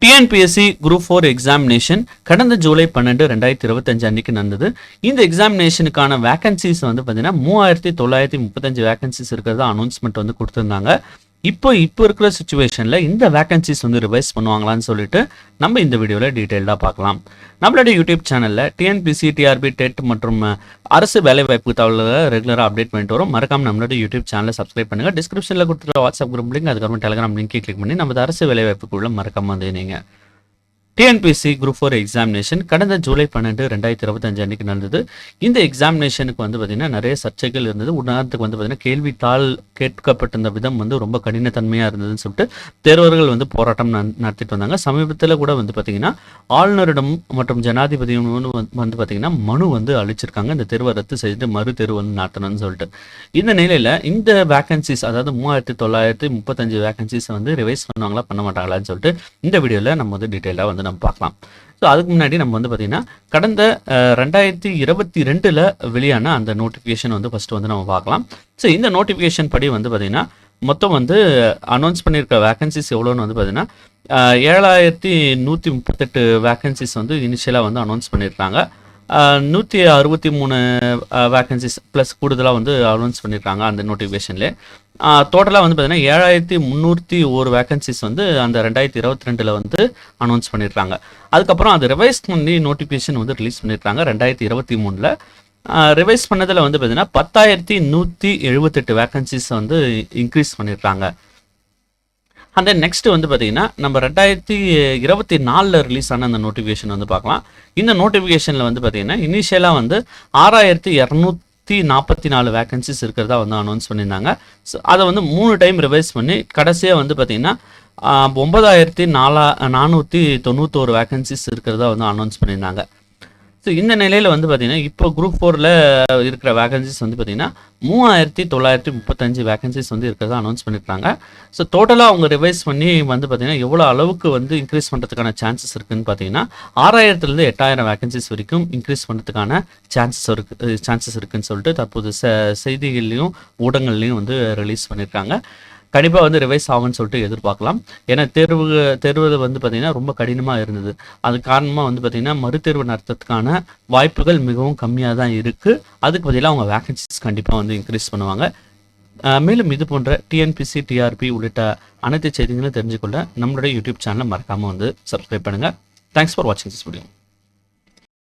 TNPSC group 4 examination கடந்த ஜூலை 12, 2025 அன்னைக்கு நடந்தது. இந்த எக்ஸாமினேஷனுக்கான வேகன்சிஸ் வந்து பார்த்தீங்கன்னா 3935 வேகன்சிஸ் இருக்கிறதா அனௌன்ஸ்மெண்ட் வந்து கொடுத்துருந்தாங்க. இப்போ இருக்கிற சுச்சுவேஷனில் இந்த வேகன்சிஸ் வந்து ரிவைஸ் பண்ணுவாங்களான்னு சொல்லிட்டு நம்ம இந்த வீடியோவில் டீட்டெயில்டாக பார்க்கலாம். நம்மளோட யூடியூப் சேனலில் டிஎன்பிசி, டிஆர்பி, டெட் மற்றும் அரசு வேலைவாய்ப்பு தகவல்களை ரெகுலராக அப்டேட் பண்ணிட்டு வரும். மறக்காம நம்மளோட யூடியூப் சேனலை சப்ஸ்கிரைப் பண்ணுங்கள். டிஸ்கிரிப்ஷனில் கொடுத்துருக்க வாட்ஸ்அப் குரூப் லிங்க், அதுக்கப்புறம் டெலிகிராம் லிங்க் கிளிக் பண்ணி நம்ம அரசு வேலைவாய்ப்புக்குள்ள மறக்காம வந்து நீங்கள் டிஎன்பிஎஸ்சி குரூப் 4 எக்ஸாமினேஷன் கடந்த ஜூலை 12, 2025 அன்னைக்கு நடந்தது. இந்த எக்ஸாமினேஷனுக்கு வந்து பார்த்தீங்கன்னா நிறைய சர்ச்சைகள் இருந்தது. உதாரணத்துக்கு வந்து பார்த்தீங்கன்னா கேள்வித்தாள் கேட்கப்பட்டிருந்த விதம் வந்து ரொம்ப கடினத்தன்மையாக இருந்ததுன்னு சொல்லிட்டு தேர்வர்கள் வந்து போராட்டம் நடத்திட்டு வந்தாங்க. சமீபத்தில் கூட வந்து பார்த்தீங்கன்னா ஆளுநரிடம் மற்றும் ஜனாதிபதியும் வந்து பார்த்தீங்கன்னா மனு வந்து அளிச்சிருக்காங்க, இந்த தேர்வை ரத்து செய்துட்டு மறு தேர்வு வந்து நடத்தணும்னு சொல்லிட்டு. இந்த நிலையில் இந்த வேகன்சிஸ், அதாவது 3935 வேகன்சிஸ் வந்து ரிவைஸ் பண்ணுவாங்களா பண்ண மாட்டாங்களான்னு சொல்லிட்டு இந்த வீடியோவில் நம்ம வந்து டீட்டெயிலாக வந்து நம்ம பார்க்கலாம். ஸோ அதுக்கு முன்னாடி நம்ம வந்து பார்த்தீங்கன்னா கடந்த 2022 வெளியான அந்த நோட்டிஃபிகேஷன் வந்து ஃபஸ்ட்டு வந்து நம்ம பார்க்கலாம். ஸோ இந்த நோட்டிஃபிகேஷன் படி வந்து பார்த்தீங்கன்னா மொத்தம் வந்து அனௌன்ஸ் பண்ணியிருக்க வேகன்சிஸ் எவ்வளோன்னு வந்து பார்த்தீங்கன்னா 7138 வேகன்சிஸ் வந்து இனிஷியலாக வந்து அனௌன்ஸ் பண்ணியிருக்காங்க. 163 வேகன்சிஸ் ப்ளஸ் கூடுதலாக வந்து அனௌன்ஸ் பண்ணியிருக்காங்க அந்த நோட்டிஃபிகேஷன்லேயே. டோட்டலாக வந்து பார்த்தீங்கன்னா 7301 வேகன்சிஸ் வந்து அந்த 2022 வந்து அனௌன்ஸ் பண்ணியிருக்காங்க. அதுக்கப்புறம் அது ரிவைஸ் பண்ணி நோட்டிஃபிகேஷன் வந்து ரிலீஸ் பண்ணியிருக்காங்க 2023. ரிவைஸ் பண்ணதில் வந்து பார்த்தீங்கன்னா 10178 வேகன்சிஸ் வந்து இன்க்ரீஸ் பண்ணியிருக்காங்க. அந்த நெக்ஸ்ட் வந்து பார்த்தீங்கன்னா நம்ம 2024 ரிலீஸ் ஆன அந்த நோட்டிஃபிகேஷன் வந்து பார்க்கலாம். இந்த நோட்டிஃபிகேஷனில் வந்து பார்த்தீங்கன்னா இனிஷியலாக வந்து 6244 வேகன்சிஸ் இருக்கிறதா வந்து அனௌன்ஸ் பண்ணியிருந்தாங்க. ஸோ அதை வந்து 3 டைம் ரிவைஸ் பண்ணி கடைசியாக வந்து பார்த்தீங்கன்னா 9491 வேகன்சிஸ் இருக்கிறதா வந்து அனௌன்ஸ் பண்ணியிருந்தாங்க. ஸோ இந்த நிலையில் வந்து பார்த்தீங்கன்னா இப்போ குரூப் 4ல் இருக்கிற வேகன்சிஸ் வந்து பார்த்தீங்கன்னா 3935 வேகன்சிஸ் வந்து இருக்கிறதா அனௌன்ஸ் பண்ணியிருக்காங்க. ஸோ டோட்டலாக அவங்க ரிவைஸ் பண்ணி வந்து பார்த்தீங்கன்னா எவ்வளோ அளவுக்கு வந்து இன்க்ரீஸ் பண்ணுறதுக்கான சான்சஸ் இருக்குதுன்னு பார்த்தீங்கன்னா 6000 8000 வேகன்சிஸ் வரைக்கும் இன்க்ரீஸ் பண்ணுறதுக்கான சான்சஸ் இருக்குதுன்னு சொல்லிட்டு தற்போது செய்திகள்லையும் ஊடகங்கள்லையும் வந்து ரிலீஸ் பண்ணியிருக்காங்க. கண்டிப்பாக வந்து ரிவைஸ் ஆகும்னு சொல்லிட்டு எதிர்பார்க்கலாம். ஏன்னா தேர்வு வந்து பார்த்திங்கன்னா ரொம்ப கடினமாக இருந்தது. அது காரணமாக வந்து பார்த்திங்கன்னா மறுதேர்வு நடத்துறதுக்கான வாய்ப்புகள் மிகவும் கம்மியாக தான் இருக்குது. அதுக்கு பதிலாக அவங்க வேகன்சிஸ் கண்டிப்பாக வந்து இன்க்ரீஸ் பண்ணுவாங்க. மேலும் இது போன்ற டிஎன்பிசி, டிஆர்பி உள்ளிட்ட அனைத்து செய்திகளும் தெரிஞ்சுக்கொள்ள நம்மளுடைய யூடியூப் சேனலை மறக்காமல் வந்து சப்ஸ்கிரைப் பண்ணுங்கள். தேங்க்ஸ் ஃபார் வாட்சிங் திஸ் வீடியோ.